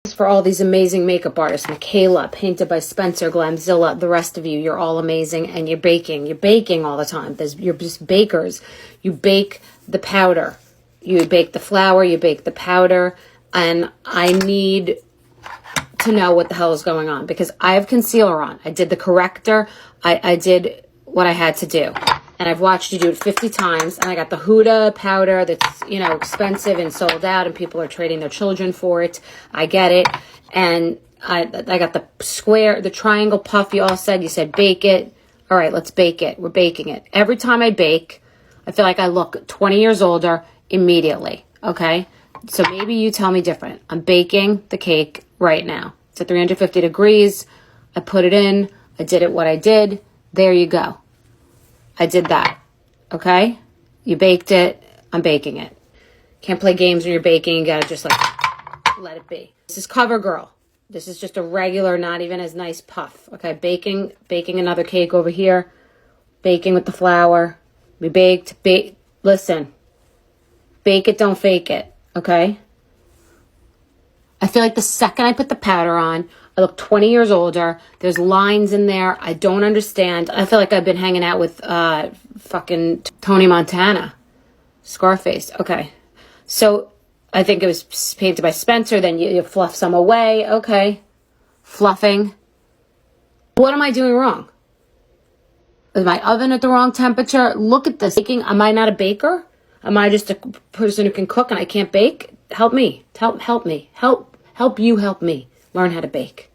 For all these amazing makeup artists, Michaela, Painted by Spencer, Glamzilla, the rest of you, you're all amazing, and you're baking all the time. You're just bakers. You bake the powder, you bake the flour, you bake the powder, and I need to know what the hell is going on, because I have concealer on. I did the corrector. I did what I had to do. And I've watched you do it 50 times. And I got the Huda powder that's, you know, expensive and sold out, and people are trading their children for it. I get it. And I got the square, the triangle puff you all said. You said bake it. All right, let's bake it. We're baking it. Every time I bake, I feel like I look 20 years older immediately. Okay? So maybe you tell me different. I'm baking the cake right now. It's at 350 degrees. I put it in. I did it what I did. There you go. I did that. Okay? You baked it. I'm baking it. Can't play games when you're baking. You gotta just like let it be. This is CoverGirl. This is just a regular, not even as nice puff. Okay, baking another cake over here. Baking with the flour. We baked. Listen. Bake it, don't fake it. Okay? I feel like the second I put the powder on, I look 20 years older. There's lines in there. I don't understand. I feel like I've been hanging out with fucking Tony Montana. Scarface. Okay. So I think it was Painted by Spencer. Then you fluff some away. Okay. Fluffing. What am I doing wrong? Is my oven at the wrong temperature? Look at this. Baking. Am I not a baker? Am I just a person who can cook and I can't bake? Help me. Help me. Help you help me learn how to bake.